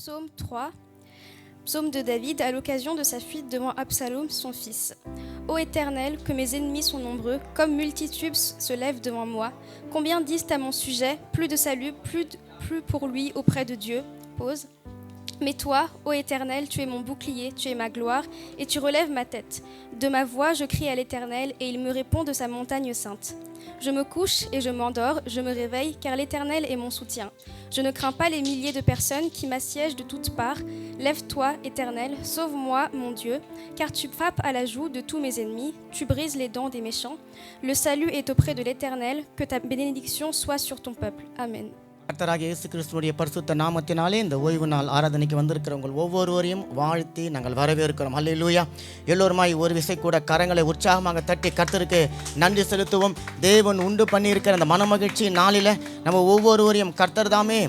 Psaume 3, psaume de David à l'occasion de sa fuite devant Absalom, son fils. Ô Éternel, que mes ennemis sont nombreux, comme multitudes se lèvent devant moi. Combien disent à mon sujet, plus de salut, plus pour lui auprès de Dieu. Pause. Mais toi, ô Éternel, tu es mon bouclier, tu es ma gloire, et tu relèves ma tête. De ma voix, je crie à l'Éternel, et il me répond de sa montagne sainte. Je me couche et je m'endors, je me réveille, car l'Éternel est mon soutien. Je ne crains pas les milliers de personnes qui m'assiègent de toutes parts. Lève-toi, Éternel, sauve-moi, mon Dieu, car tu frappes à la joue de tous mes ennemis, tu brises les dents des méchants. Le salut est auprès de l'Éternel, que ta bénédiction soit sur ton peuple. Amen. கர்த்தராகிய இயேசு கிறிஸ்துவுடைய பரிசுத்த நாமத்தினாலே இந்த ஓய்வு நாள் ஆராதனைக்கு வந்திருக்கிறவங்க ஒவ்வொருவரையும் வாழ்த்தி நாங்கள் வரவேற்கிறோம். அல்லேலூயா. எல்லோருமாய் ஒரு விசை கூட கரங்களை உற்சாகமாக தட்டி கர்த்தருக்கு நன்றி செலுத்துவோம். தேவன் உண்டு பண்ணியிருக்கிற அந்த மனமகிழ்ச்சி நாளில் நம்ம ஒவ்வொருவரையும் கர்த்தர் தாமே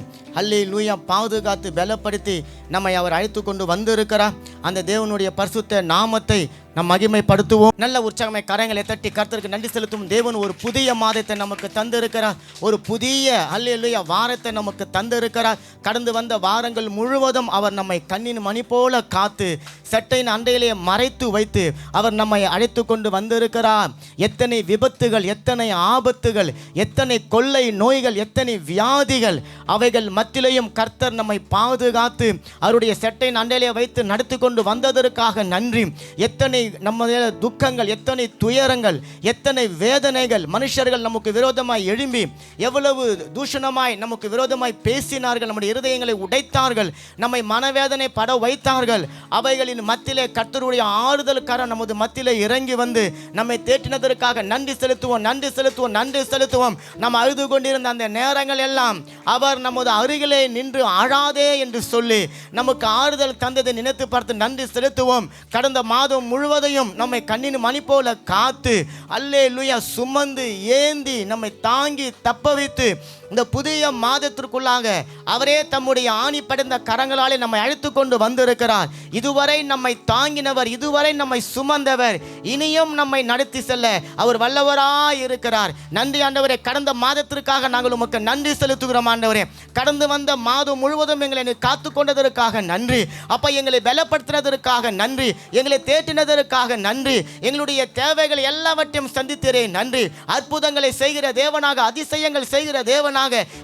அல்லேலூயா பாதுகாத்து பலப்படுத்தி நம்மை அவர் அழைத்து கொண்டு வந்திருக்கிறார். அந்த தேவனுடைய பரிசுத்த நாமத்தை நம் மகிமைப்படுத்துவோம். நல்ல உற்சாகமை கரங்களை தட்டி கர்த்தருக்கு நன்றி செலுத்தும். தேவன் ஒரு புதிய மாதத்தை நமக்கு தந்திருக்கிறார். ஒரு புதிய அல்லேலூயா வாரத்தை நமக்கு தந்திருக்கிறார். கடந்து வந்த வாரங்கள் முழுவதும் அவர் நம்மை கண்ணின் மணி போல காத்து சட்டையின் அண்டையிலே மறைத்து வைத்து அவர் நம்மை அழைத்து கொண்டு வந்திருக்கிறார். எத்தனை விபத்துகள், எத்தனை ஆபத்துகள், எத்தனை கொள்ளை நோய்கள், எத்தனை வியாதிகள், அவைகள் மத்தியிலையும் கர்த்தர் நம்மை பாதுகாத்து அவருடைய சட்டையின் அண்டையிலே வைத்து நடத்தி கொண்டு வந்ததற்காக நன்றி. எத்தனை நம்ம துக்கங்கள், எத்தனை துயரங்கள், எத்தனை வேதனைகள், மனுஷர்கள் நமக்கு விரோதமாய் எழும்பி எவ்வளவு தூஷணமாய் நமக்கு விரோதமாய் பேசினார்கள், நம்முடைய இருதயங்களை உடைத்தார்கள், நம்மை மனவேதனை பட வைத்தார்கள். அவைகளின் மத்தியிலே கர்த்தருடைய ஆறுதல்காரன் நமது மத்தியிலே இறங்கி வந்து நம்மை தேற்றினதற்காக நன்றி செலுத்துவோம், நன்றி செலுத்துவோம், நன்றி செலுத்துவோம். நம்ம அழுது கொண்டிருந்த அந்த நேரங்கள் எல்லாம் அவர் நமது அருகிலே நின்று அழாதே என்று சொல்லி நமக்கு ஆறுதல் தந்ததை நினைத்து பார்த்து நன்றி செலுத்துவோம். கடந்த மாதம் முழுவதையும் நம்மை கண்ணின் மணி போல காத்து அல்லேலூயா சுமந்து ஏந்தி நம்மை தாங்கி தப்ப வைத்து இந்த புதிய மாதத்திற்குள்ளாக அவரே தம்முடைய ஆணி படைந்த கரங்களாலே நம்மை அழைத்து கொண்டு வந்திருக்கிறார். இதுவரை நம்மை தாங்கினவர், இதுவரை நம்மை சுமந்தவர், இனியும் நம்மை நடத்தி செல்ல அவர் வல்லவராய் இருக்கிறார். நன்றி ஆண்டவரே. கடந்த மாதத்திற்காக நாங்கள் உமக்கு நன்றி செலுத்துகிறோம் ஆண்டவரே. கடந்து வந்த மாதம் முழுவதும் எங்களை காத்து கொண்டதற்காக நன்றி அப்பா. எங்களை பலப்படுத்தினதற்காக நன்றி, எங்களை தேற்றினதற்காக நன்றி, எங்களுடைய தேவைகள் எல்லாவற்றையும் சந்தித்தீரே நன்றி. அற்புதங்களை செய்கிற தேவனாக, அதிசயங்கள் செய்கிற தேவனாக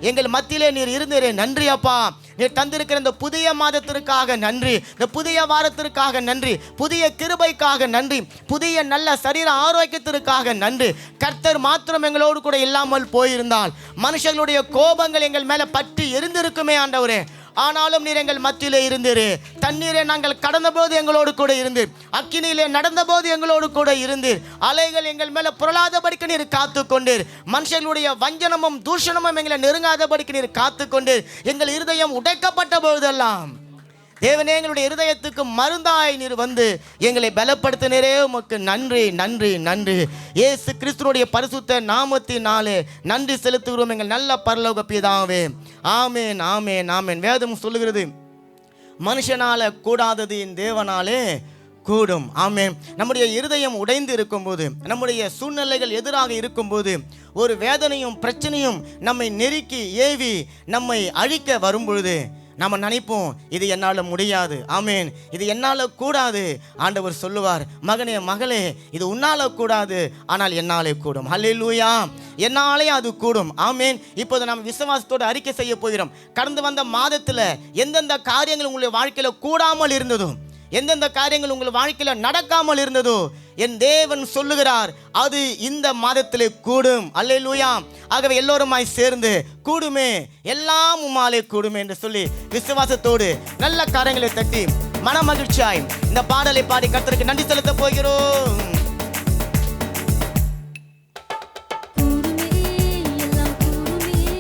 எங்கள் மத்தியிலே நீர் இருந்தீரே நன்றி அப்பா. நீர் தந்திருக்கிற இந்த புதிய மாதத்திற்காக நன்றி, இந்த புதிய வாரத்திற்காக நன்றி, புதிய கிருபைக்காக நன்றி, புதிய நல்ல சரீர ஆரோக்கியத்திற்காக நன்றி. கர்த்தர் மாத்திரம் எங்களோடு கூட இல்லாமல் போயிருந்தால் மனுஷர்களுடைய கோபங்கள் எங்கள் மேல பற்றி எரிந்திருக்குமே ஆண்டவரே. ஆனாலும் நீர் எங்கள் மத்தியிலே இருந்தீர். தண்ணீரை நாங்கள் கடந்த போது எங்களோடு கூட இருந்தீர், அக்கினியிலே நடந்த போது எங்களோடு கூட இருந்தீர். அலைகள் எங்கள் மேல புரளாதபடிக்கு நீர் காத்து கொண்டீர். மனுஷர்களுடைய வஞ்சனமும் தூஷணமும் எங்களை நெருங்காதபடிக்கு நீர் காத்து கொண்டீர். எங்கள் இருதயம் உடைக்கப்பட்ட போதெல்லாம் தேவனே எங்களுடைய இருதயத்துக்கு மருந்தாய் நீர் வந்து எங்களை பலப்படுத்தினரே. உமக்கு நன்றி, நன்றி, நன்றி. இயேசு கிறிஸ்துவினுடைய பரிசுத்த நாமத்தினாலே நன்றி செலுத்துகிறோம் எங்கள் நல்ல பரலோக பிதாவே. ஆமேன், ஆமேன், ஆமேன். வேதம் சொல்லுகிறது, மனுஷனால கூடாதது என் தேவனாலே கூடும். ஆமேன். நம்முடைய இருதயம் உடைந்து இருக்கும்போது, நம்முடைய சூழ்நிலைகள் எதிராக இருக்கும்போது, ஒரு வேதனையும் பிரச்சனையும் நம்மை நெருக்கி ஏவி நம்மை அழிக்க வரும்பொழுது நம்ம நினைப்போம், இது என்னால் முடியாது, ஆமேன், இது என்னால் கூடாது. ஆண்டவர் சொல்லுவார், மகனே மகளே, இது உன்னால கூடாது, ஆனால் என்னாலே கூடும். ஹல்லேலூயா. என்னாலே அது கூடும். ஆமேன். இப்போது நாம் விசுவாசத்தோடு அறிக்கை செய்ய போகிறோம். கடந்து வந்த மாதத்தில் எந்தெந்த காரியங்கள் உங்களுடைய வாழ்க்கையில் கூடாமல் இருந்ததோ, எந்தெந்த காரியங்கள் உங்கள் வாழ்க்கையில் நடக்காமல் இருந்ததோ, என் தேவன் சொல்லுகிறார், அது இந்த மாதத்திலே கூடும். அல்லேலூயா. ஆகவே எல்லோருமாய் சேர்ந்து கூடுமே, எல்லாம் உம்மாலே கூடுமே என்று சொல்லி விசுவாசத்தோடு நல்ல காரியங்களை தட்டி மன மகிழ்ச்சியாய் இந்த பாடலை பாடி கர்த்தருக்கு நன்றி செலுத்த போகிறோம்.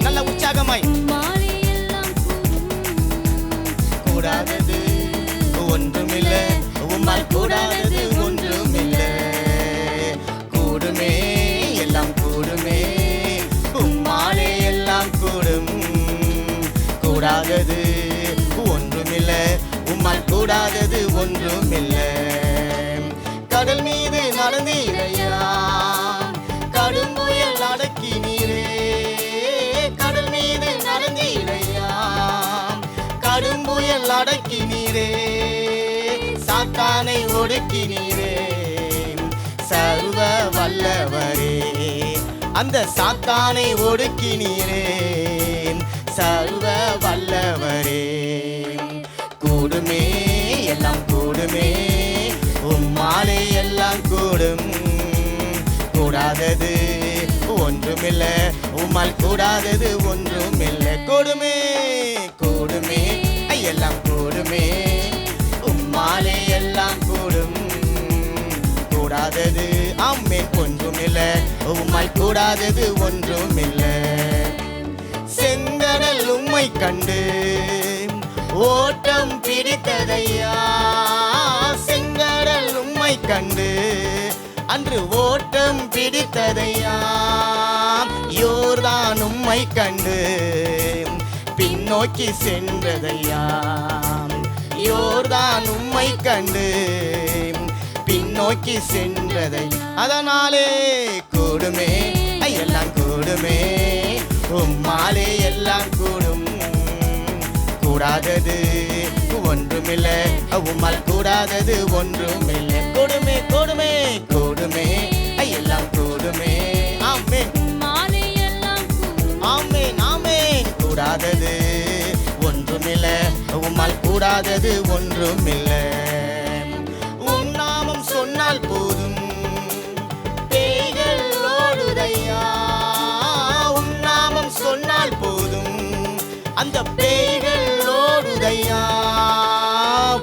நல்ல உற்சாகமாய். கூடாதது ஒன்றுமில்லை, உம்மால் கூடாதது ஒன்றுமில்லை. கூடுமே, எல்லாம் கூடுமே, உம்மாலே எல்லாம் கூடும். கூடாதது ஒன்றுமில்லை, உம்மால் கூடாதது ஒன்றுமில்லை. கடல் மீது நடந்தீரையா, கடும் புயல் அடக்கினீரே. கடல் மீது நடந்தீரையா, கடும் புயல் அடக்கினீரே, சாத்தானை ஒடுக்கினீரே, சர்வ வல்லவரே. அந்த சாத்தானை ஒடுக்கினீரே, சர்வ வல்லவரே. கூடுமே எல்லாம் கூடுமே, உம்மாலே எல்லாம் கூடும். கூடாதது ஒன்றுமில்லை, உம்மால் கூடாதது ஒன்றுமில்லை. கூடுமே கூடுமே எல்லாம் கூடுமே, உம்மாலே எல்லாம் கூடும். கூடாதது ஆமென் ஒன்றுமில்லை, உம்மால் கூடாதது ஒன்றுமில்லை. செங்கடல் உம்மை கண்டு ஓட்டம் பிடித்ததையா, செங்கடல் உம்மை கண்டு அன்று ஓட்டம் பிடித்ததையா. யோர்தான் உம்மை கண்டு பின்னோக்கி சென்றதையா, யோர்தான் உம்மை கண்டு பின்னோக்கி சென்றதை. அதனாலே கூடுமே எல்லாம் கூடுமே, உம்மாலே எல்லாம் கூடும். கூடாதது ஒன்றுமில்லை, உம்மால் கூடாதது ஒன்றுமில்லை. கூடுமே கூடுமே கூடுமே எல்லாம் கூடுமே. ஆமென் ஆமென் ஆமென். கூடாதது ஒன்றுமில்லை, உம்மால் கூடாதது ஒன்றுமில்லை. உம் நாமம் சொன்னால் போதும், பேய்கள் ஓடுதையா. உம் நாமம் சொன்னால் போதும், அந்த பேய்கள் ஓடுதையா.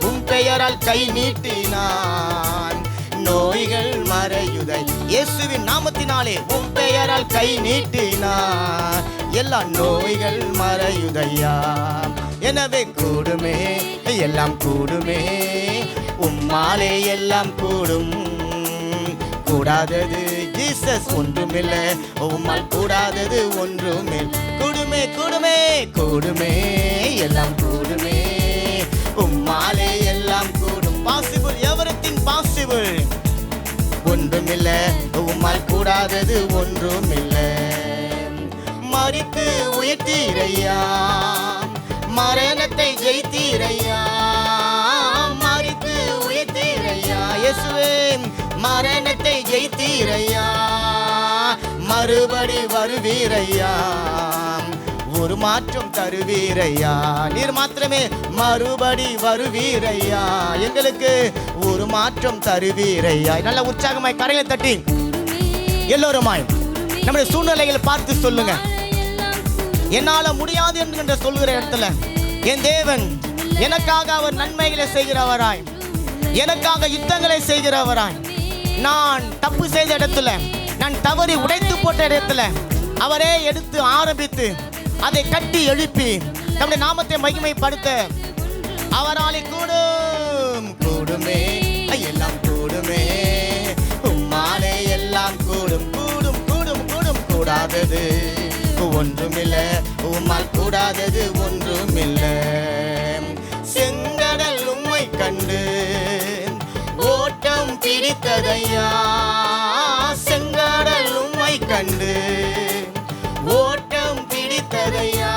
உம் பெயரால் கை நீட்டினான், நோய்கள் மறையுதை. இயேசுவின் நாமத்தினாலே உம் பெயரால் கை நீட்டினான், எல்லா நோய்கள் மறையுதையா. எனவே கூடுமே எல்லாம் கூடுமே, உம்மாலே எல்லாம் கூடும். கூடாதது ஜீசஸ் ஒன்றுமில்லை, உம்மால் கூடாதது ஒன்றுமில்லை. கூடுமே கூடுமே கூடுமே எல்லாம் கூடுமே, உம்மாலே எல்லாம் கூடும். Possible, everything possible. ஒன்றுமில்லை, உம்மால் கூடாதது ஒன்றுமில்லை. மரித்து உயிர்த்தீரையா, மரணத்தை ஜெயித்தீரையா. மரித்து உயிர்த்தீரையா இயேசுவே, மரணத்தை ஜெயித்தீரையா. மறுபடி வருவீரையா, ஒரு மாற்றம் தருவீரையா. நீர் மாத்திரமே மறுபடி வருவீரையா, எங்களுக்கு ஒரு மாற்றம் தருவீரையா. நல்ல உற்சாகமாய் கரையை தட்டி எல்லோருமாய் நம்முடைய சூழ்நிலைகளை பார்த்து சொல்லுங்க. என்னால முடியாது என்கின்ற சொல்கிற இடத்துல என் தேவன் எனக்காக அவர் நன்மைகளை செய்கிறவராய், எனக்காக யுத்தங்களை செய்கிறவராய், நான் தப்பு செய்த இடத்துல, நான் தவறி உடைத்து போட்ட இடத்துல அவரே எடுத்து ஆரம்பித்து அதை கட்டி எழுப்பி நம்முடைய நாமத்தை மகிமைப்படுத்த அவராலே கூடும். கூடுமே எல்லாம் கூடுமே, உம்மாலே எல்லாம் கூடும். கூடும் கூடும் கூடும். கூடாதது ஒன்றுமில்லை, உம்மால் கூடாதது ஒன்றுமில்லை. செங்கடல் உம்மை கண்டு ஓட்டம் பிடித்ததையா, செங்கடல் உம்மை கண்டு ஓட்டம் பிடித்ததையா.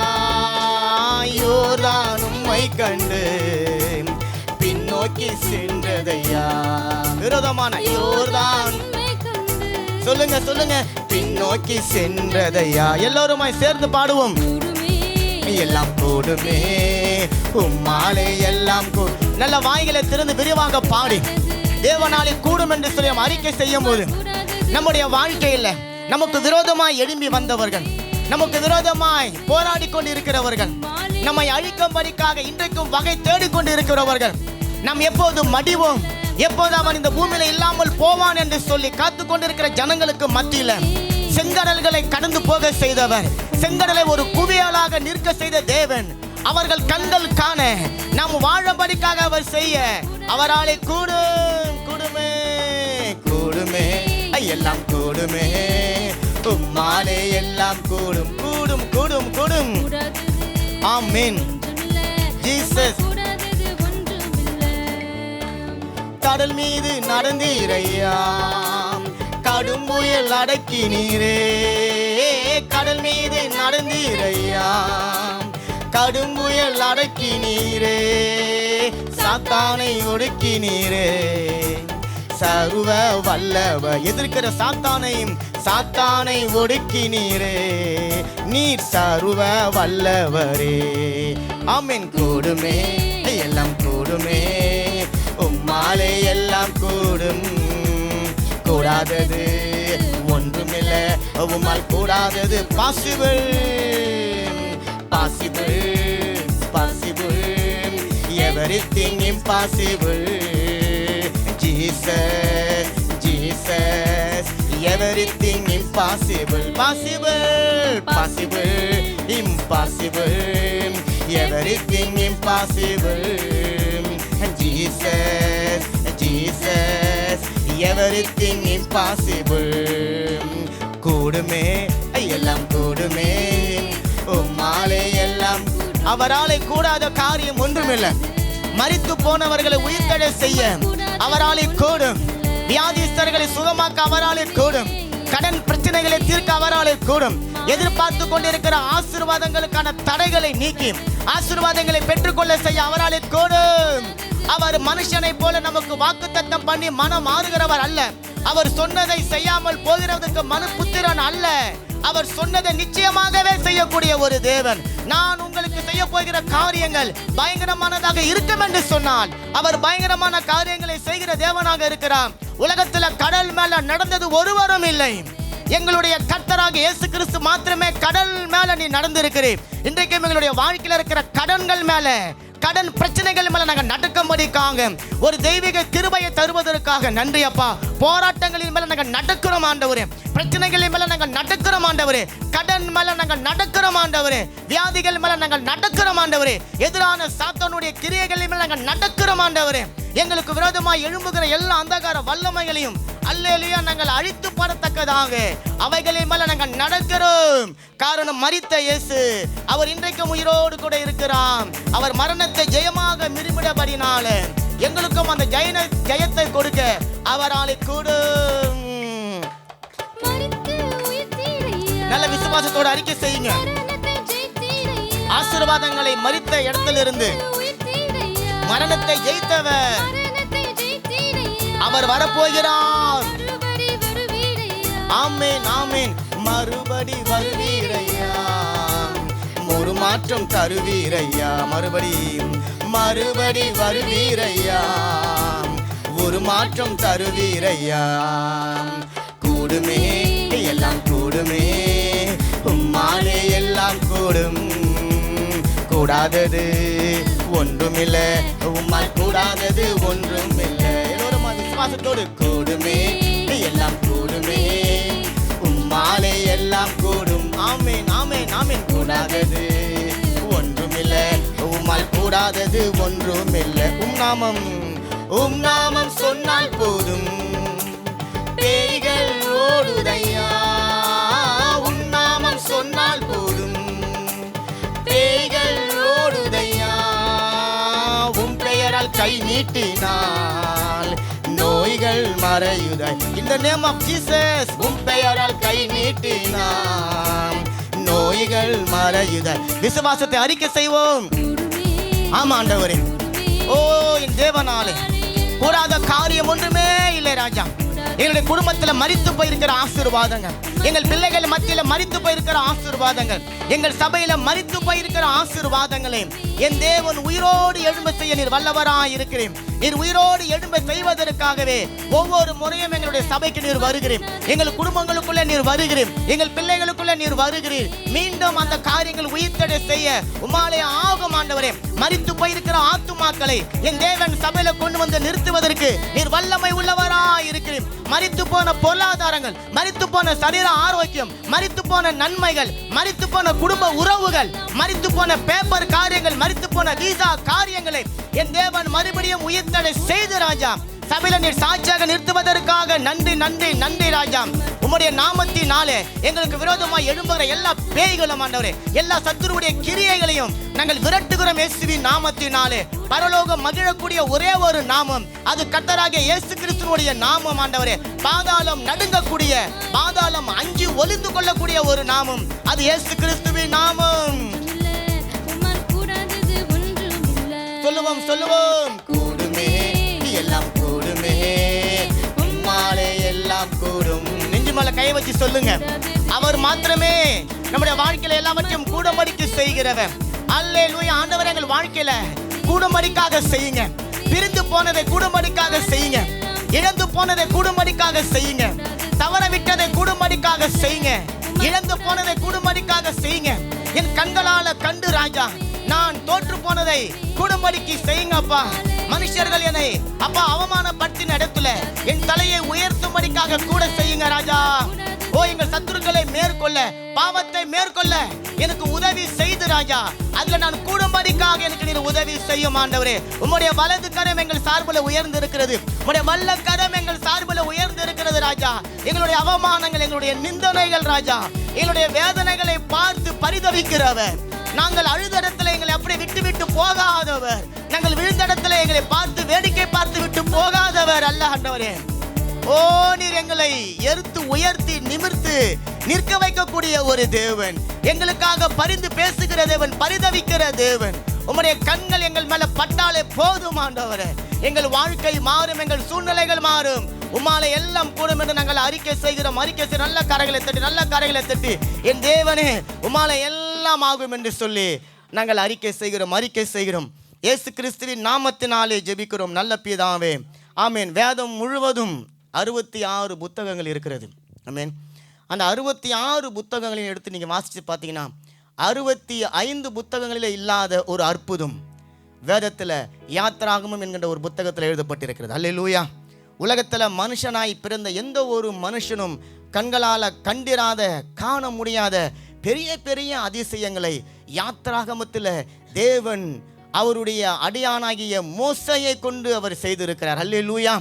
யோர்தான் உம்மை கண்டு பின்னோக்கி சென்றதையா. விரோதமான யோர்தான் சொல்லுங்க சொல்லுங்க, பின்னோக்கி சென்றதையா. எல்லோருமாய் சேர்ந்து பாடுவோம். எல்லாம் கூடுமே, உம்மாலே எல்லாம் கூடும். நல்ல வாய்களை திறந்து விரிவாக பாடி தேவனாலே கூடும் என்று சொல்லி அறிக்கை செய்யும் போது நம்முடைய வாழ்க்கையில் நமக்கு விரோதமாய் எழும்பி வந்தவர்கள், நமக்கு விரோதமாய் போராடி கொண்டு இருக்கிறவர்கள், நம்மை அழிக்கும்படிக்காக இன்றைக்கும் வகை தேடிக்கொண்டு இருக்கிறவர்கள், நாம் எப்போது மடிவோம், எப்போது அவன் இந்த பூமியில இல்லாமல் போவான் என்று சொல்லி காத்து கொண்டிருக்கிற ஜனங்களுக்கு மத்தியில செங்கடல்களை கடந்து போக செய்தவர், செங்கடலை ஒரு குவியலாக நிற்க செய்த தேவன், அவர்கள் கண்கள் காண நாம் வாழும்படிக்காக அவர் செய்ய அவராலே கூடும். கூடுமே கூடுமே எல்லாம் கூடுமே, உம்மாலே எல்லாம் கூடும். கூடும் கூடும் கூடும். ஆமென் ஜீசஸ். கடல் மீது நடந்தீரையா, கடும் புயல் அடக்கினீரே. கடல் மீது நடந்தீரையா, கடும் புயல் அடக்கினீரே. சாத்தானை ஒடுக்கினீரே. சர்வ வல்லவர் எதிர்க்கிற சாத்தானை ஒடுக்கினீரே. நீர் சர்வ வல்லவரே. ஆமென். கூடுமே எல்லாம் கூடுமே, உம்மாலே எல்லாம் கூடும். கூடாதது ஒன்றுமில்லை, உம்மால் கூடாதது possible. Possible possible, everything impossible. Jesus Jesus, everything impossible. Possible possible, impossible, everything impossible. Jesus Jesus, everything impossible. கூடுமே எல்லாம் கூடுமே, உம்மாலே எல்லாம். அவராலே கூடாத காரியம் ஒன்றுமில்லை. மரித்து போனவர்களை உயிர்த்தெழ செய்ய அவராலே கூடும். வியாதிஸ்தர்களை சுகமாக்க அவராலே கூடும். கடன் பிரச்சனைகளை தீர்க்க அவராலே கூடும். எதிர்பார்த்து கொண்டிருக்கிற ஆசீர்வாதங்களுக்கான தடைகளை நீக்கி ஆசீர்வாதங்களை பெற்றுக்கொள்ள செய்ய அவராலே கூடும். அவர் மனுஷனை போல நமக்கு வாக்குத்தத்தம் பண்ணி மனம் மாறுகிறவர் அல்ல. அவர் சொன்னதை செய்யாமல் போகிறதுக்கு மனுபுத்திரன் அல்ல. அவர் சொன்னதை நிச்சயமாகவே செய்யக்கூடிய ஒரு தேவன். நான் உங்களுக்கு செய்ய போகிற காரியங்கள் பயங்கரமானதாக இருக்கும் என்று சொன்னால் அவர் பயங்கரமான காரியங்களை செய்கிற தேவனாக இருக்கிறார். உலகத்துல கடல் மேல நடந்தது ஒருவரும் இல்லை. எங்களுடைய கர்த்தராக இயேசு கிறிஸ்து மாத்திரமே கடல் மேல நீ நடந்திருக்கிறீர். இன்றைக்கு எங்களுடைய வாழ்க்கையில் இருக்கிற கடன்கள் மேல, கடன் பிரச்சனைகள் மேல நாங்கள் நடக்கும்படிக்காக ஒரு தெய்வீக கிருபையை தருவதற்காக நன்றி அப்பா. போராட்டங்களின் மேல நாங்கள் நடக்கிறோம் ஆண்டவரே. பிரச்சனைகளின் மேல நாங்கள் நடக்கிறோம் ஆண்டவரே. கடன் மேல நாங்கள் நடக்கிறோம் ஆண்டவரே. வியாதிகள் மேல நாங்கள் நடக்கிறோம் ஆண்டவரே. எதிரான சாத்தானுடைய கிரியைகளின் மேல நாங்கள் நடக்கிறோம் ஆண்டவரே. எங்களுக்கு விரோதமாய் எழும்புகிற எல்லா அந்தகார வல்லமைகளையும் அல்லேலூயா நாங்கள் அழித்து போடத்தக்கதாக அவைகளின் மேல நாங்கள் நடக்கிறோம். காரணம் மரித்த இயேசு அவர் இன்றைக்கும் உயிரோடு கூட இருக்கிறார். அவர் மரணத்தை ஜெயமாக மிதிபடினால எங்களுக்கும் அந்த ஜெயத்தை கொடுக்க அவராலே கூடும். நல்ல விசுவாசத்தோடு அறிக்கை செய்யுங்க. ஆசீர்வாதங்களை மரித்த இடத்திலிருந்து மரணத்தை ஜெயித்தவர் அவர் வரப்போகிறார். ஆமென் ஆமென். மறுபடி வருவீரையா, ஒரு மாற்றம் தருவீரையா. மறுபடி வருவீரையா, ஒரு மாற்றம் தருவீரையா. கூடுமே எல்லாம் கூடுமே, உம்மாலே எல்லாம் கூடும். கூடாதது ஒன்றுமில்லை, உம்மால் கூடாதது ஒன்றுமில்லை. எல்லோரும் விசுவாசத்தோடு கூடுமே எல்லாம் கூடுமே, உம்மாலே எல்லாம் கூடும். ஆமென் ஆமென் ஆமென். கூடாதது ஒன்றுமில்லை, உம்மால் கூடாதது ஒன்றுமில்லை. உம் நாமம் சொன்னால் போதும், பேய்கள் ஓடுதையா. உம் நாமம் சொன்னால் போதும், பேய்கள் ஓடுதையா. உம் பெயரால் கை நீட்டினால் நோய்கள் மறையுதாய். In the name of Jesus, உம் பெயரால் கை நீட்டினால் நோய்கள் மறையுதாய். விசுவாசத்தை அறிக்கை செய்வோம். ஆமா ஆண்டவரே, ஓ என் தேவனாலே கூடாத காரியம் ஒன்றுமே இல்லை ராஜா. எங்களுடைய குடும்பத்தில் மரித்து போயிருக்கிற ஆசீர்வாதங்கள், எங்கள் பிள்ளைகள் மத்தியில் மரித்து போயிருக்கிற ஆசீர்வாதங்கள், எங்கள் சபையில மரித்து போயிருக்கிற ஆசீர்வாதங்களை என் தேவன் உயிரோடு எழும்ப செய்ய நீர் வல்லவராய் இருக்கிறேன். நீர் உயிரோடு எழும்ப செய்வதற்காகவே ஒவ்வொரு முறையும் எங்களுடைய சபைக்கு நீர் வருகிறேன். எங்கள் குடும்பங்களுக்குள்ள நீர் வருகிறேன், எங்கள் பிள்ளைகளுக்குள்ள நீர் வருகிறீர். மீண்டும் அந்த காரியங்கள் உயிர்த்தடை செய்ய உம்மாலே ஆகும் ஆண்டவரே. மரித்து போயிருக்கிற ஆத்துமாக்களை என் தேவன் சபையில கொண்டு வந்து நிறுத்துவதற்கு நீர் வல்லமை உள்ளவராய் இருக்கிறேன். மரித்து போன பொருளாதாரங்கள், மரித்து போன சரீர ஆரோக்கியம், மரித்து போன நன்மைகள், மரித்து போன குடும்ப உறவுகள், மரித்து போன பேப்பர் காரியங்கள், மரித்து போன வீசா காரியங்களை என் தேவன் மறுபடியும் உயிர்த்தடை செய்து ராஜா சபையில நீர் சாட்சியாக நிறுத்துவதற்காக நன்றி நன்றி நன்றி ராஜா. உம்முடைய நாமத்தினாலே எங்களுக்கு விரோதமாய் எழும்புகிற எல்லா பேய்களும் ஆண்டவரே, எல்லா சத்துருவுடைய கிரியைகளையும் நாங்கள் விரட்டுகிறோம் இயேசுவின் நாமத்தினாலே. பரலோகம் மகிழக்கூடிய ஒரே ஒரு நாமம், அது கர்த்தராகிய இயேசு கிறிஸ்துவினுடைய நாமம் ஆண்டவரே. பாதாளம் நடுங்கக்கூடிய, பாதாளம் அஞ்சி ஒளிந்து கொள்ளக்கூடிய ஒரு நாமம், அது இயேசு கிறிஸ்துவின் நாமம். சொல்லுவோம் பத்தி சொல்லுங்க. அவர் மாத்திரமே நம்முடைய வாழ்க்கையில எல்லாவற்றையும் கூடமடிக்கு செய்கிறவர். அல்லேலூயா. ஆண்டவரே, எங்கள் வாழ்க்கையில கூடமடிக்காக செய்யுங்க. பிரிந்து போனதை கூடமடிக்காக செய்யுங்க. இழந்து போனதை கூடமடிக்காக செய்யுங்க. தவற விட்டதை கூடமடிக்காக செய்யுங்க. இழந்து போனதை கூடமடிக்காக செய்யுங்க. என் கண்களால கண்டு ராஜா, நான் தோற்று போனதை கூடமடிக்கு செய்யுங்க அப்பா. மனுஷர்கள் என்னை அப்பா அவமானப்படுத்தின இடத்துல என் தலையை உயர்த்தும்படிக்காக கூட செய்யுங்க ராஜா. ஓ, எங்கள் சத்துருக்களை மேற்கொள்ள, பாவத்தை மேற்கொள்ள எனக்கு உதவி செய்து ராஜா. அதுல நான் கூடும்படிக்காக எனக்கு நீர் உதவி செய்யும் ஆண்டவரே. உம்முடைய வலது கரம் எங்கள் சார்பில் உயர்ந்து இருக்கிறது. உம்முடைய வல்ல கரம் எங்கள் சார்பில் உயர்ந்து இருக்கிறது ராஜா. எங்களுடைய அவமானங்கள், எங்களுடைய நிந்தனைகள் ராஜா, எங்களுடைய வேதனைகளை பார்த்து பரிதவிக்கிறவர். நாங்கள் அழுத இடத்துல எங்களை அப்படி விட்டு விட்டு போகாதவர். நாங்கள் விழுந்த இடத்துல எங்களை பார்த்து வேடிக்கை பார்த்து விட்டு போகாதவர் அல்ல ஆண்டவரே. ஓ, நீர் எங்களை எடுத்து உயர்த்தி நிமிர்த்து நிற்க வைக்கக்கூடிய ஒரு தேவன், எங்களுக்காக பரிந்து பேசுகிற தேவன், பரிதவிக்கிற தேவன். உம்முடைய கண்கள் எங்கள் மேல பட்டாலே போதும் ஆண்டவரே. எங்கள் வாழ்க்கை மாறும், எங்கள் சூழ்நிலைகள் மாறும். உம்மாலே எல்லாம் கூடும் என்று நாங்கள் அறிக்கை செய்கிறோம். அறிக்கை செய்ய நல்ல கரைகளை தட்டி, நல்ல கரைகளை தட்டி, என் தேவனே உம்மாலே எல்லாம் ஆகும் என்று சொல்லி நாங்கள் அறிக்கை செய்கிறோம். அறிக்கை செய்கிறோம். இயேசு கிறிஸ்துவின் நாமத்தினாலே ஜெபிக்கிறோம் நல்ல பிதாவே, ஆமேன். வேதம் முழுவதும் 66 புத்தகங்கள் இருக்கிறது. ஆமேன். அந்த 66 புத்தகங்களையும் எடுத்து நீங்கள் வாசித்து பார்த்தீங்கன்னா 65 புத்தகங்களில் இல்லாத ஒரு அற்புதம் வேதத்தில் யாத்ராகமம் என்கின்ற ஒரு புத்தகத்தில் எழுதப்பட்டிருக்கிறது. அல்லேலூயா. உலகத்தில் மனுஷனாய் பிறந்த எந்த ஒரு மனுஷனும் கண்களால் கண்டிராத, காண முடியாத பெரிய பெரிய அதிசயங்களை யாத்ராகமத்தில் தேவன் அவருடைய அடியானாகிய மோசையை கொண்டு அவர் செய்திருக்கிறார். அல்லேலூயா.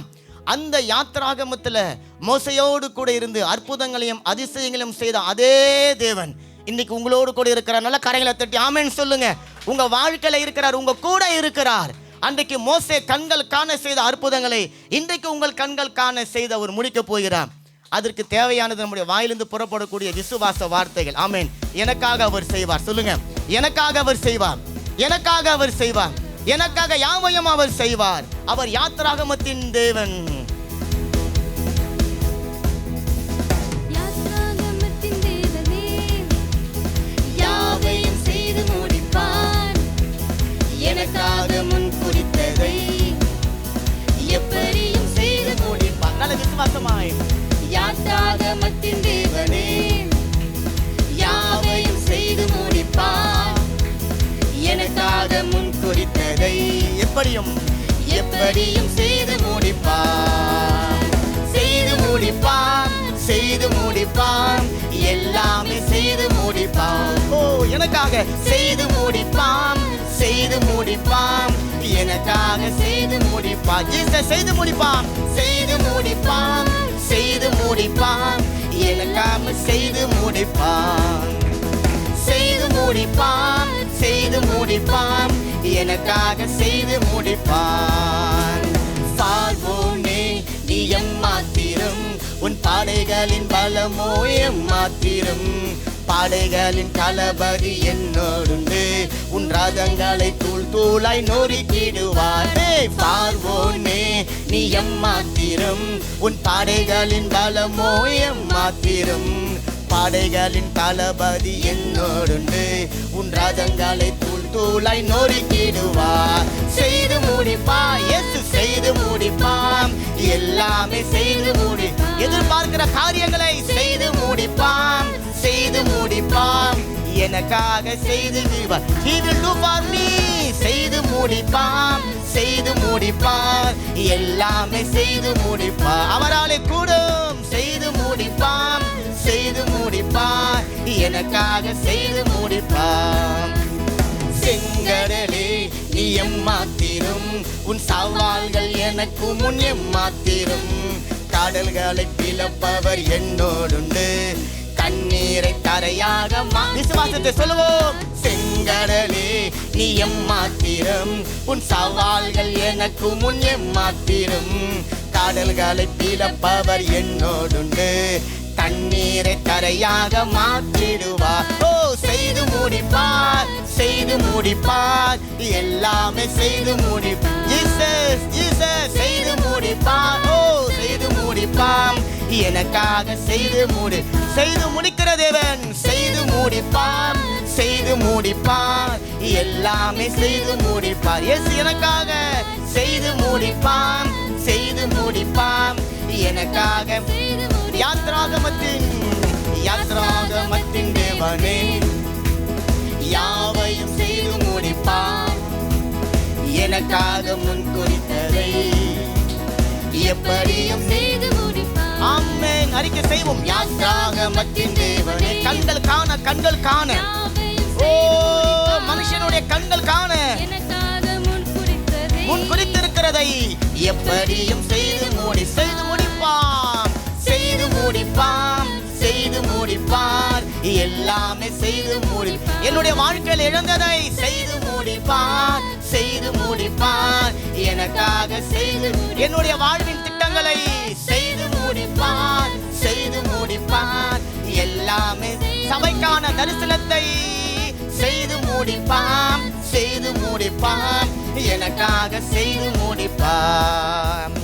அந்த யாத்ராகமத்தில் மோசையோடு கூட இருந்து அற்புதங்களையும் அதிசயங்களையும் செய்த அதே தேவன் இன்னைக்கு உங்களோடு கூட இருக்கிறார். நல்ல கரைகளை தட்டி ஆமேன் சொல்லுங்க. உங்க வாழ்க்கையில இருக்கிறார், உங்க கூட இருக்கிறார். அன்றைக்கு மோசே கண்கள் காண செய்த அற்புதங்களை இன்றைக்கு உங்கள் கண்கள் காண செய்து அவர் முடிக்க போகிறார். அதற்கு தேவையானது நம்முடைய வாயிலிருந்து புறப்படக்கூடிய விசுவாச வார்த்தைகள். ஆமேன். எனக்காக அவர் செய்வார். சொல்லுங்க, எனக்காக அவர் செய்வார், எனக்காக அவர் செய்வார், எனக்காக யாவையும் அவர் செய்வார். அவர் யாத்ராகமத்தின் தேவன். யாவையும் செய்து முடிப்பார். எனக்காக முன் குறித்ததை எப்படியும் செய்து முடிப்பார். நல்ல விசுவாசமாய் யாத்ராகமத்தின் தேவனே யாவையும் செய்து முடிப்பார். எனக்காக முன் குறித்ததை எப்படியும் செய்து முடிப்பார். செய்து முடிப்பார், செய்து முடிப்பார், எல்லாமே செய்து முடிப்பார். ஓ, எனக்காக செய்து முடிப்பார், செய்து முடிப்பார், எனக்காக செய்து முடிப்பார். ஜீசஸ் செய்து முடிப்பார், செய்து முடிப்பார், செய்து முடிப்பார், எனக்காக செய்து முடிப்பார். செய்து முடிப்பான், செய்து முடிப்பான், எனக்காக செய்து முடிப்பான். பார்வோனே நீ எம்மாத்திரம், உன் பாடைகளின் பலமோ எம்மாத்திரம். பாடைகளின் தளபதி என்னோடுண்டு, உன் ரதங்களை தூள் தூளாய் நொறுக்கிடுவார். பார்வோனே நீ எம்மாத்திரம், உன் பாடைகளின் பலமோ எம்மாத்திரம். பாடைகளின் தளபதி என்னோடுண்டு, உன் ரதங்களை தூள் தூளாய் நொறுக்கிடுவார். செய்து முடிப்பார், இயேசு செய்து முடிப்பார், எல்லாமே செய்து முடி. எதிர்பார்க்கிற காரியங்களை செய்து முடிப்பார், செய்து முடிப்பார், எனக்காக செய்து விடுவார். He will do for me. செய்து முடிப்பார், செய்து முடிப்பார், எல்லாமே செய்து முடிப்பார். அவராலே கூடும். செய்து முடிப்பார், செய்து முடிப்பார், எனக்காக செய்து முடிப்பார். செங்கடலே நீ எம்மாத்திரம், உன் சவால்கள் எனக்கு முன் எம்மாத்திரம். கடல்களை பிளப்பவர் என்னோடுண்டு, கண்ணீரை தரையாக விசுவாசத்தை சொல்லுவோம். செங்கடலே நீ எம்மாத்திரம், உன் சவால்கள் எனக்கு முன் எம்மாத்திரம். கடல்களை பிளப்பவர் என்னோடுண்டு, தண்ணீரை தரையாக மாற்றிடுவார். ஓ, செய்து முடிப்பார், செய்து முடிப்பார், எல்லாமே செய்து முடிப்பார். ஜீசஸ், ஜீசஸ் செய்து முடிப்பார். ஓ, செய்து முடிப்பார், எனக்காக செய்து முடிக்கிற தேவன். செய்து முடிப்பார், செய்து முடிப்பார், எல்லாமே செய்து முடிப்பார். இயேசு எனக்காக செய்து முடிப்பார், செய்து முடிப்பார், எனக்காக. யாத்ராகமத்தின் தேவனே யாவையும் செய்து முடிப்பார், எனக்காக முன் குறித்ததை எப்படியும் செய்து முடிப்பார். ஆமென். அறிக்கை செய்வோம். யாத்ராகமத்தின் தேவனே. கண்கள் காண ஓ மனுஷனுடைய கண்கள் காண முன் குறித்திருக்கிறதை எப்படியும் செய்து முடிப்பார், செய்து முடிப்பார், செய்து முடிப்பார், எல்லாமே செய்து என்னுடைய வாழ்க்கையில் இழந்ததை செய்து முடிப்பார், செய்து முடிப்பார், எனக்காக செய்து என்னுடைய வாழ்வின் திட்டங்களை செய்து முடிப்பார், செய்து முடிப்பார், எல்லாமே சபைக்கான தரிசனத்தை செய்து முடிப்பார், செய்து முடிப்பார், எனக்காக செய்து முடிப்பார்.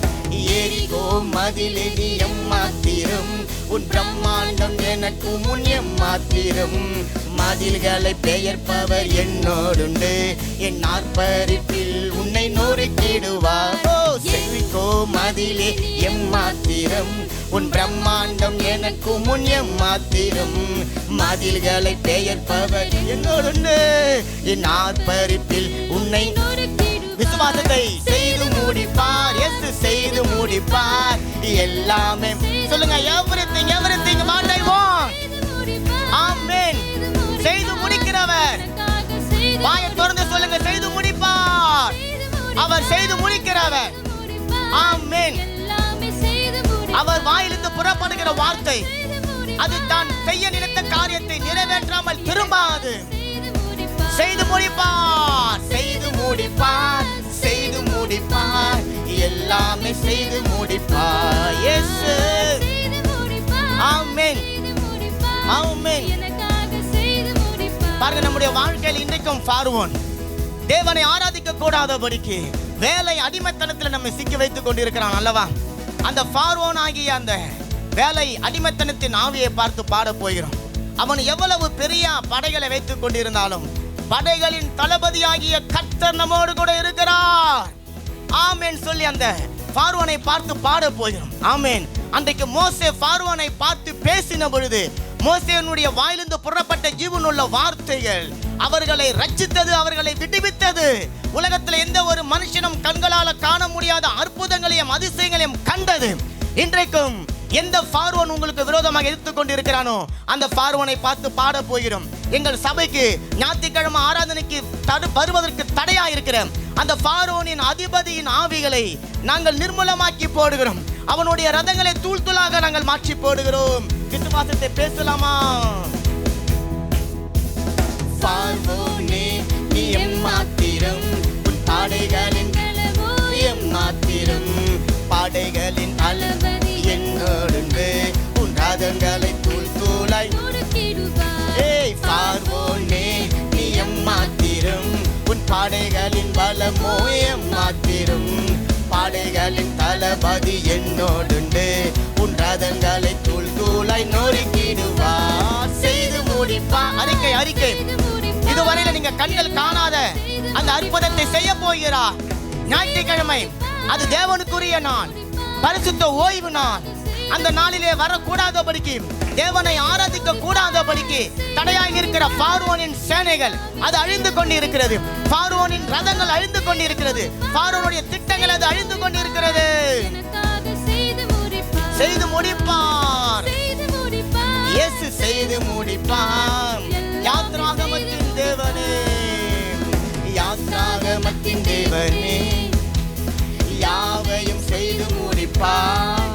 எரிகோ மதிலே நீ எம்மாத்திரம், உன் பிரம்மாண்டம் எனக்கு முன் எம்மாத்திரம். மதில்களை பெயர்ப்பவர் என்னோடுண்டு, என் ஆர்ப்பரிப்பில் உன்னை நொறுக்கிடுவார். எரிகோ மதிலே எம்மாத்திரம், உன் பிரம்மாண்டம் எனக்கு முன் எம்மாத்திரம். மதில்களை பெயர்ப்பவர் என்னோடுண்டு, என் ஆர்ப்பரிப்பில் உன்னை விசுவாசத்தை செய்து முடிப்பார். எஸ் செய்து முடிப்பார், எல்லாமே சொல்லுங்க. everything what I want. ஆமென். செய்து முடிக்கிறவர். வாயை திறந்து சொல்லுங்க. செய்து முடிப்பார். அவர் செய்து முடிக்கிறவர். ஆமென். அவர் வாயிலிருந்து புறப்படுகிற வார்த்தை அது தான் செய்ய நினைத்த காரியத்தை நிறைவேற்றாமல் திரும்பாது. செய்து முடிப்பார், செய்து முடிப்பார், செய்து முடிப்பார், எல்லாமே செய்து முடிப்பார். இயேசு. ஆமென். ஆமென். பாருங்க, நம்முடைய வாழ்க்கையில் இன்றைக்கும் பார்வோன் தேவனை ஆராதிக்க கூடாதபடிக்கு வேலை அடிமைத்தனத்தில் நம்மை சிக்கி வைத்துக் கொண்டிருக்கிறான் அல்லவா? அந்த பார்வோன் ஆகிய அந்த வேலை அடிமைத்தனத்தின் ஆவியை பார்த்து பாட போகிறோம். அவன் எவ்வளவு பெரிய படைகளை வைத்துக் கொண்டிருந்தாலும் படைகளின் தளபதியாகிய கர்த்தர் நம்மோடு கூட இருக்கிறார். ஆமென் சொல்லி அந்த பார்வோனை பார்த்து பாட போகிறோம். ஆமென். அன்றைக்கு மோசே பார்வோனை பார்த்து பேசின பொழுது மோசேனுடைய வாயிலிருந்து புறப்பட்ட ஜீவனுள்ள வார்த்தைகள் அவர்களை ரட்சித்தது, அவர்களை விடுவித்தது. உலகத்தில் எந்த ஒரு மனுஷனும் கண்களால காண முடியாத அற்புதங்களையும் அதிசயங்களையும் கண்டது. இன்றைக்கும் எந்த பார்வோன் உங்களுக்கு விரோதமாக எதிர்த்து கொண்டிருக்கிறானோ அந்த பார்வோனை பார்த்து பாட போகிறோம். எங்கள் சபைக்கு ஞாயிற்றுக்கிழமை ஆராதனைக்கு வருவதற்கு தடையா இருக்கிற அந்த பார்வோனின் அதிபதியின் ஆவிகளை நாங்கள் நிர்மூலமாக்கி போடுகிறோம். அவனுடைய ரதங்களை தூள் தூளாக நாங்கள் மாற்றி போடுகிறோம். விசுவாசத்தை பேசலாமா? பார்வோனே நீ எம்மாத்திரம், உன் பாடைகளின் எம்மாத்திரம், பாடைகளின் அளவதி என்னோடு உன் ரதங்களை தூள் தூளாய் ஏய் பார்வோனே நீ எம்மாத்திரம், உன் பாடைகளின் பலமோ எம்மாத்திரம், பாடைகளின் தளபதி என்னோடு உன் ரதங்களை தூள் தூளாய் நொறுக்கிடுவார். செய்து முடிப்பார். அறிக்கை. இதுவரையில நீங்க கண்கள் காணாத அந்த அற்புதத்தை செய்ய போகிறார். ஞாயிற்றுக்கிழமை அது தேவனுக்குரிய நாள், பரிசுத்த ஓய்வு நாள். அந்த நாளிலே வரக்கூடாதபடிக்கு, தேவனை ஆராதிக்க கூடாதபடிக்கு தடையாய் இருக்கிற பார்வோனின் சேனைகள் அது அழிந்து கொண்டிருக்கிறது. பார்வோனின் ரதங்கள் அழிந்து கொண்டிருக்கிறது. பார்வோனுடைய திட்டங்கள் அது அழிந்து கொண்டிருக்கிறது. செய்து முடிப்பார். இயேசு செய்து முடிப்பார். யாத்ராகமத்தின் தேவனே, யாத்ராகமத்தின் தேவனே, யாவையும் செய்து முடிப்பார்,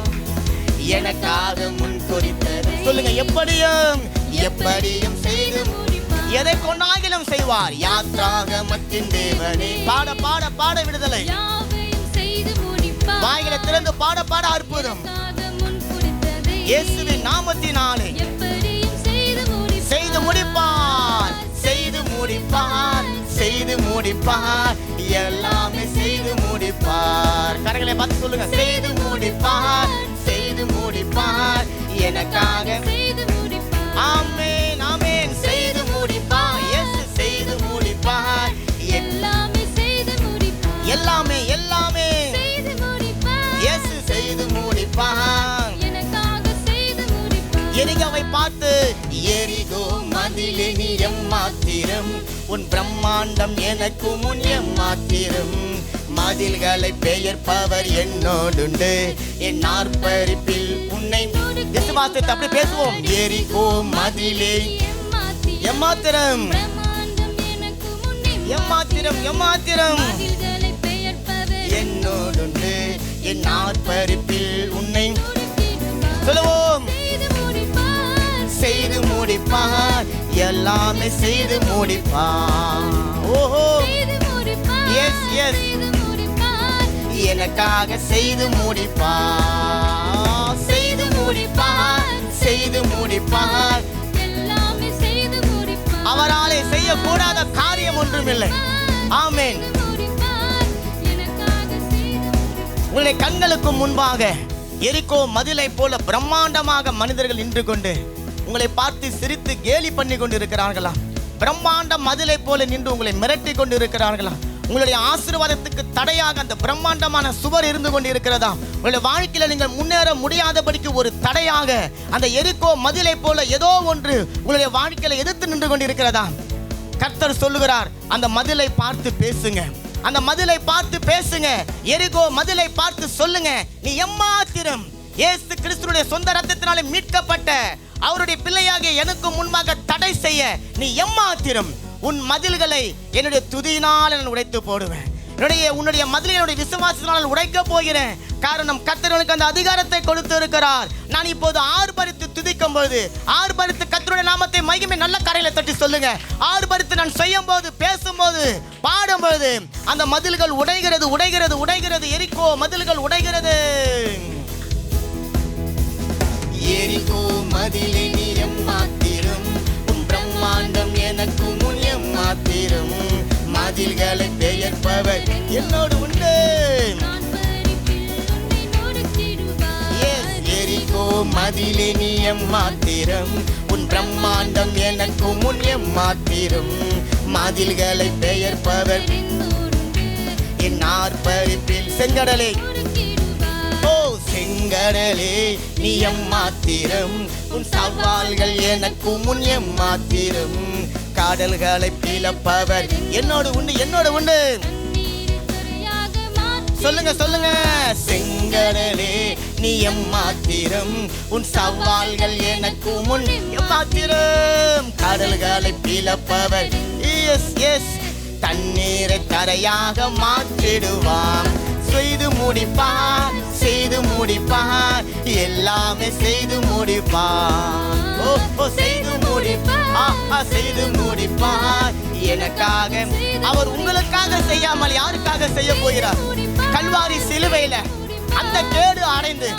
எனக்காக முன் குறித்தது. சொல்லுங்க. எப்படியும் செய்து முடிப்பார். எதை கொண்டாகிலும் செய்வார். யாத்ராகமத்தின் தேவனே. பாட விடுதலை. வாய்களை திறந்து பாட அற்புதம். இயேசுவின் நாமத்தினாலே செய்து முடிப்பார், செய்து முடிப்பார், செய்து முடிப்பார், எல்லாமே செய்து முடிப்பார். கரங்களை பார்த்து சொல்லுங்க. செய்து முடிப்பார், செய்து முடிப்பார், எனக்காக செய்து முடிப்பார். ஆமென் ஆமென் செய்து முடிப்பார். இயேசு செய்து முடிப்பார். எல்லாமே செய்து முடிப்பார். எல்லாமே எல்லாமே செய்து முடிப்பார். இயேசு செய்து முடிப்பார். எனக்காக செய்து முடிப்பார். எரிகோவை பார்த்து எரிகோ மதிலே நீ எம்மாத்திரம், உன் பிரம்மாண்டம் எனக்கு முன் எம்மாத்திரம். மதில்களை பெயர்ப்பவர் என்னோடுண்டு, என் ஆர்ப்பரிப்பில் உன்னை விசுவாசத்தை அப்படி பேசுவோம். எரிகோ மதிலே எம்மாத்திரம், பிரம்மாண்டம் எனக்கு முன்னே எம்மாத்திரம் எம்மாத்திரம் மதில்களை பெயர்ப்பவர் என்னோடுண்டு, என் ஆர்ப்பரிப்பில் உன்னை நொறுக்கிடுவார். சொல்லுவோம். செய்து முடிப்பார். செய்து முடிப்பார். எல்லாமே செய்து முடிப்பார். ஓஹோ செய்து முடிப்பார். Yes, yes. செய்து முடிப்பார். எனக்காக செய்து முடிப்பார். செய்து முடிப்பார். செய்து முடிப்பார். எல்லாமே செய்து முடிப்பார். அவராலே செய்யக்கூடாத காரியம் ஒன்றுமில்லை. ஆமென். முடிப்பார். எனக்காக செய்து முடிப்பார். உங்களுடைய கண்களுக்கு முன்பாக எரிகோ மதிலை போல பிரம்மாண்டமாக மனிதர்கள் நின்று கொண்டு உங்களை பார்த்து சிரித்து கேலி பண்ணி கொண்டு இருக்கிறார்களா? பிரம்மாண்ட மதிலை போல நின்று உங்களை மிரட்டி கொண்டு இருக்கிறார்களா? உங்களுடைய ஆசீர்வாதத்துக்கு தடையாக அந்த பிரம்மாண்டமான சுவர் இருந்து கொண்டு இருக்கிறதா? உங்களுடைய வாழ்க்கையில நீங்கள் முன்னேற முடியாதபடிக்கு ஒரு தடையாக அந்த எரிகோ மதிலை போல ஏதோ ஒன்று உங்களுடைய வாழ்க்கையில எதிர்த்து நின்று கொண்டு இருக்கிறதா? கர்த்தர் சொல்லுகிறார், அந்த மதிலை பார்த்து பேசுங்க. அந்த மதிலை பார்த்து பேசுங்க. எரிகோ மதிலை பார்த்து சொல்லுங்க, நீ எம்மாத்திரம் இயேசு கிறிஸ்துவினுடைய சொந்த ரத்தத்தினாலே மீட்கப்பட்ட அவருடைய பிள்ளையாகிய எனக்கு முன்பாக தடை செய்ய நீ எம்மாத்திரம். உன் மதில்களை என்னுடைய துதியினால் நான் உடைத்து போடுவேன். உன்னுடைய மதிலை என்னுடைய விசுவாசத்தினால் உடைக்க போகிறேன். காரணம், கர்த்தர் எனக்கு அந்த அதிகாரத்தை கொடுத்து இருக்கிறார். நான் இப்போது ஆர்ப்பரித்து துதிக்கும் பொழுது, ஆர்ப்பரித்து கர்த்தருடைய நாமத்தை மகிமை நல்ல கரையில தட்டி சொல்லுங்க. ஆர்ப்பரித்து நான் செய்யும் போது, பேசும்போது, பாடும்போது அந்த மதில்கள் உடைகிறது உடைகிறது உடைகிறது. எரிகோ மதில்கள் உடைகிறது. எரிகோ மதிலே நீ எம்மாத்திரம், உன் பிரம்மாண்டம் எனக்கு முன் எம்மாத்திரம். மதில்களை பெயர்ப்பவர் என்னோடு உண்டு. எரிகோ மதிலே நீ எம்மாத்திரம், உன் பிரம்மாண்டம் எனக்கு முன் எம்மாத்திரம். மதில்களை பெயர்ப்பவர் என் ஆர்ப்பரிப்பில் செங்கடலை செங்கடலே நீ எம்மாத்திரம், உன் சவால்கள் எனக்கு முன் எம்மாத்திரம். காடல்களை பிளப்பவர் என்னோடு உண்டு என்னோடு உண்டு. சொல்லுங்க சொல்லுங்க. செங்கடலே நீ எம்மாத்திரம், உன் சவால்கள் எனக்கு முன் எம்மாத்திரம். கடல்களை பிளப்பவர் எஸ் எஸ் தண்ணீரை தரையாக மாற்றிடுவான். செய்து முடிப்பார் செய்து முடிப்பார். எல்லாமே செய்து முடிப்பார். ஓ செய்து முடிப்பார் செய்து முடிப்பார். எனக்காக அவர் உங்களுக்காக செய்யாமல் யாருக்காக செய்ய போகிறார்? கல்வாரி சிலுவையில அந்த கேடு அடைந்து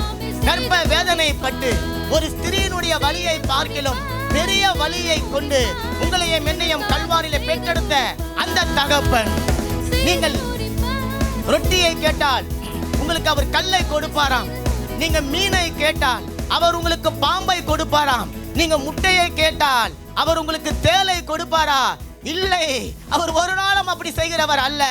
கர்ப்ப வேதனைப்பட்டு ஒரு ஸ்திரீனுடைய வலியை பார்க்கிலும் பெரிய வலியை கொண்டு உங்களையும் என்னையும் கல்வாரியில பெற்றெடுத்த அந்த தகப்பன், நீங்கள் ரொட்டியை கேட்டால் உங்களுக்கு அவர் கல்லை கொடுப்பாராம். நீங்க மீனை கேட்டால் அவர் உங்களுக்கு பாம்பை கொடுப்பாராம். நீங்க முட்டையை கேட்டால் அவர் உங்களுக்கு தேளை கொடுப்பாரா? இல்லை, அவர் ஒரு நாளும் அப்படி செய்கிறவர் அல்ல.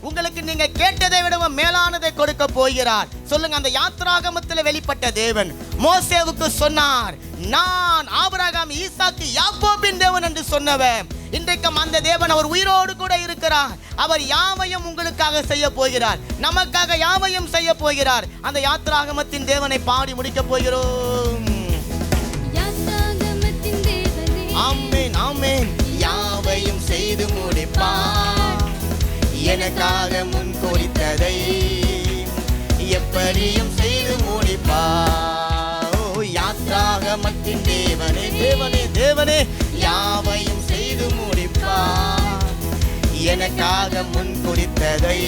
உங்களுக்கு நீங்க கேட்டதை விடவும் மேலானதை கொடுக்க போகிறார். சொல்லுங்க. அந்த யாத்ராகமத்தில் வெளிப்பட்ட தேவன் மோசேவுக்கு சொன்னார், நான் ஆபிரகாம், ஈசாக்கு, யாக்கோபின் தேவன் என்று சொன்னவர். இன்றைக்கும் அந்த தேவன் அவர் உயிரோடு கூட இருக்கிறார். அவர் யாவையும் உங்களுக்காக செய்ய போகிறார். நமக்காக யாவையும் செய்ய போகிறார். அந்த யாத்ராகமத்தின் தேவனை பாடி முடிக்க போகிறோம். ஆமென் ஆமென். யாவையும் செய்து முடிப்பார். எனக்காக முன் குறித்ததை எப்படியும் செய்து முடிப்பார். யாத்ராகமத்தின் தேவனே தேவனே தேவனே யாவையும் செய்து முடிப்பார். எனக்காக முன் குறித்ததை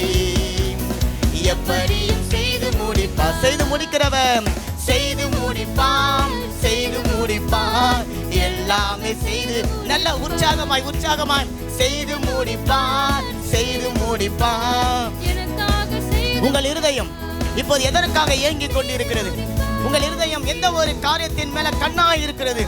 எப்படியும் செய்து முடிப்பார். செய்து முடிக்கிறவன் செய்து முடிப்பான் செய்து முடிப்பார். எல்லாமே செய்து நல்ல உற்சாகமாய் உற்சாகமாய் செய்து முடிப்பார் செய்து முடிப்பார். உங்கள் இருதயம் இப்போது எதற்காக ஏங்கிக் கொண்டிருக்கிறது? உங்கள் இருதயம் எந்த ஒரு காரியத்தின் மேல கண்ணாய் இருக்கிறது?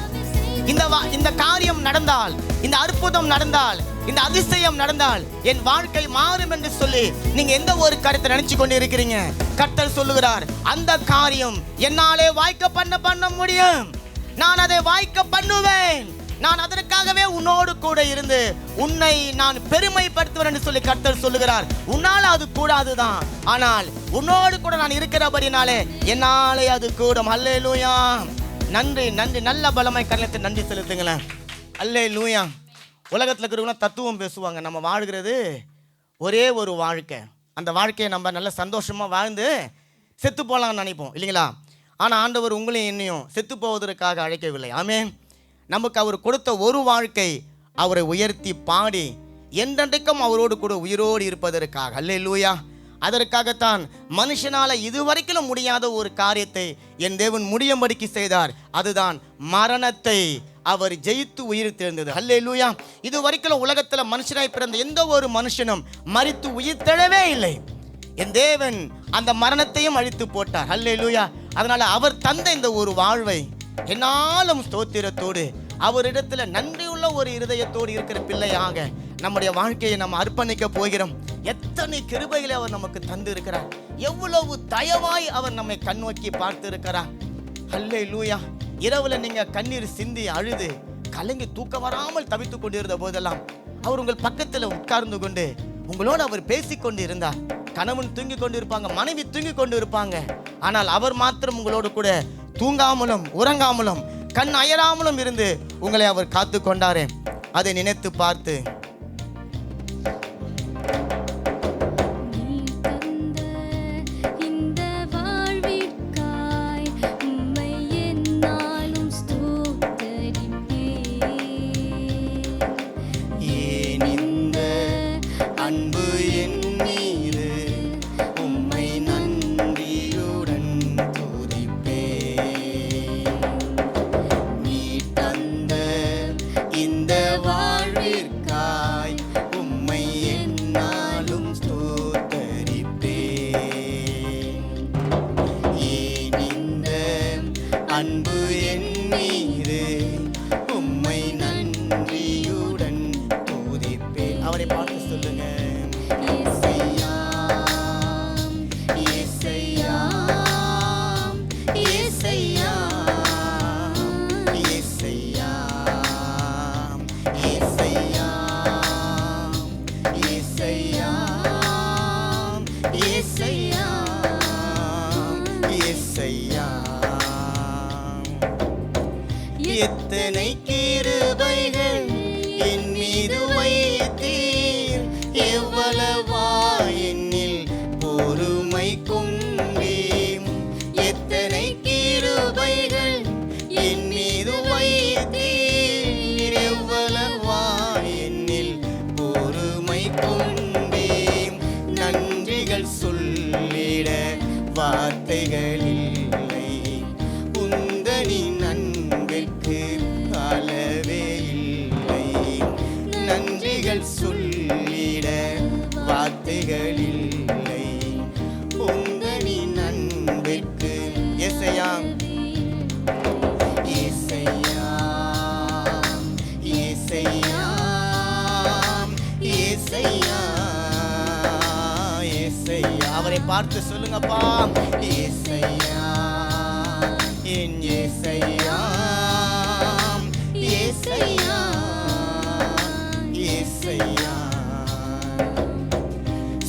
இந்த காரியம் நடந்தால், இந்த அற்புதம் நடந்தால், இந்த அதிசயம் நடந்தால் என் வாழ்க்கை மாறும் என்று சொல்லி நீங்க எந்த ஒரு காரியத்தை நினைச்சு கொண்டு இருக்கிறீங்க? கர்த்தர் சொல்லுகிறார், அந்த காரியம் என்னாலே வாய்க்க பண்ண முடியும். நான் அதை வாய்க்க பண்ணுவேன். நான் அதற்காகவே உன்னோடு கூட இருந்து உன்னை நான் பெருமைப்படுத்துவேன் என்று சொல்லி கர்த்தர் சொல்லுகிறார். உன்னால் அது கூடாதுதான், ஆனால் உன்னோடு கூட நான் இருக்கிறபடினாலே என்னாலே அது கூடும். அல்லேலூயா. நன்றி நன்றி. நல்ல பலமாய் கர்த்தருக்கு நன்றி செலுத்துங்களேன். அல்லேலூயா. உலகத்தில் இருக்கிறவங்க தத்துவம் பேசுவாங்க. நம்ம வாழ்கிறது ஒரே ஒரு வாழ்க்கை. அந்த வாழ்க்கையை நம்ம நல்ல சந்தோஷமாக வாழ்ந்து செத்து போகலாம்னு நினைப்போம் இல்லைங்களா? ஆனால் ஆண்டவர் உங்களையும் என்னையும் செத்து போவதற்காக அழைக்கவில்லை. ஆமென். நமக்கு அவர் கொடுத்த ஒரு வாழ்க்கை அவரை உயர்த்தி பாடி என்றென்றைக்கும் அவரோடு கூட உயிரோடு இருப்பதற்காக. அல்லேலூயா. அதற்காகத்தான் மனுஷனால இதுவரைக்கும் முடியாத ஒரு காரியத்தை என் தேவன் முடியும்படிக்கு செய்தார். அதுதான் மரணத்தை அவர் ஜெயித்து உயிர் தெழுந்தது. அல்லேலூயா. இதுவரைக்கும் உலகத்தில் மனுஷனாய் பிறந்த எந்த ஒரு மனுஷனும் மரித்து உயிர் தெழவே இல்லை. என் தேவன் அந்த மரணத்தையும் அழித்து போட்டார். அல்லேலூயா. அதனால அவர் தந்த இந்த ஒரு வாழ்வை என்னாலும் ஸ்தோத்திரத்தோடு அவரிடத்துல நன்றியுள்ள ஒரு இருதயத்தோடு இருக்கிற பிள்ளையாக நம்முடைய வாழ்க்கையை நம்ம அர்ப்பணிக்க போகிறோம். எத்தனை கிருபைகளை அவர் நமக்கு தந்து இருக்கிறார். எவ்வளவு தயவாய் அவர் நம்மை கண்ணோக்கி பார்த்து இருக்கிறார். அல்லேலூயா. இரவுல நீங்க கண்ணீர் சிந்தி அழுது கலங்கி தூக்கம் வராமல் தவித்துக் கொண்டிருந்த போதெல்லாம் அவர் உங்கள் பக்கத்துல உட்கார்ந்து கொண்டு உங்களோடு அவர் பேசிக்கொண்டு இருந்தார். கணவன் தூங்கி கொண்டு இருப்பாங்க, மனைவி தூங்கி கொண்டு இருப்பாங்க. ஆனால் அவர் மாத்திரம் உங்களோடு கூட தூங்காமலும் உறங்காமலும் கண் அயராமலும் இருந்து உங்களை அவர் காத்து கொண்டாரே. அதை நினைத்து பார்த்து அவரை பார்த்து சொல்லுங்க. எத்தனை கிருபைகள் என் மீது வைத்தீர், எவ்வளவா என்னில் பொறுமை கொண்டீர். எத்தனை கிருபைகள் என் மீது வைத்தீர், எவ்வளவா என்னில் பொறுமை கொண்டீர். நன்றிகள் சொல்லிட வார்த்தைகள் இல்லை, உந்தனின் அன்பிற்கு அளவே இல்லை. நன்றிகள் சொல்லிட வார்த்தைகள் இல்லை, உந்தனின் அன்பிற்கு. ஏசையா ஏசையா ஏசையா ஏசையா ஏசையா. அவரை பார்த்து சொல்லுங்கப்பா. ஏசையா என் ஏசையா ஏசையா ஏசையா.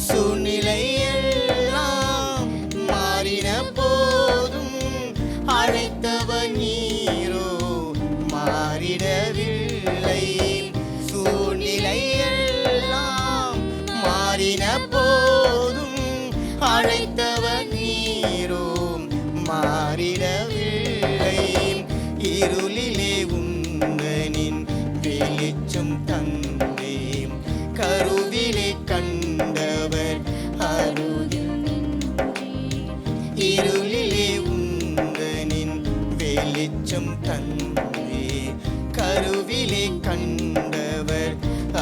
சூழ்நிலை எல்லாம் மாறின போதும் அழைத்தவன் நீரோ மாறிடவில்லை. சூழ்நிலை எல்லாம் மாறின போதும் அழைத்தவன் நீரோ மாறிடவில்லை. இருளிலே உந்தனின் வெளிச்சம் தந்தேன், கருவிலே கண்டவர் அருகில் நின்றீர். இருளிலே உந்தனின் வெளிச்சம் தந்தேன், கருவிலே கண்டவர்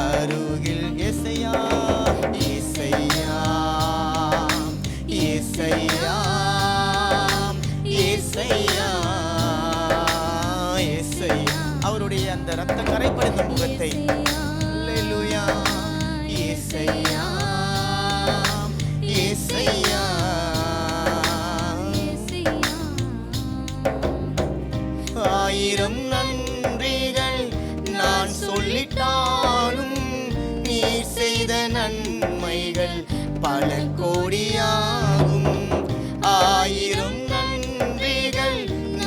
அருகில். ஏசையா ஏசையா ஏசையா ஏசையா மறைப்படைந்த முகத்தை. அல்லேலூயா. இயேசையா, இயேசையா. ஆயிரம் நன்றிகள் நான் சொல்லிட்டாலும் நீர் செய்த நன்மைகள் பல கோடியாகும். ஆயிரம் நன்றிகள்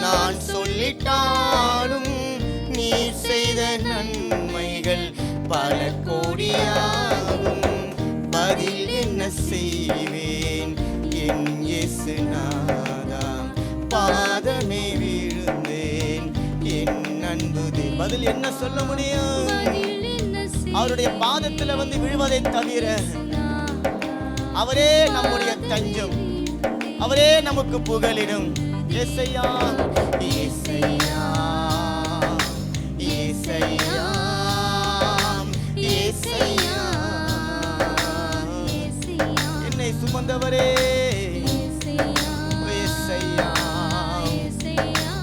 நான் சொல்லிட்டாலும் நீர் செய்த நன்மைகள் பல கோடியாகும். பதில் என்ன செய்வேன் என் இயேசுநாதா, பாதமே விழுந்தேன் என் அன்புதே. பதில் என்ன சொல்ல முடியும்? அவருடைய பாதத்துல வந்து விழுவதை தவிர. அவரே நம்முடைய தஞ்சம், அவரே நமக்கு புகலிடும். இயேசையா, இயேசையா, இயேசையா, இயேசையா. என்னை சுமந்தவரே, இயேசையா.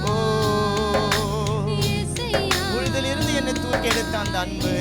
ஓ, உழுதிலிருந்து என்னை தூக்கி எடுத்த அந்த அன்பு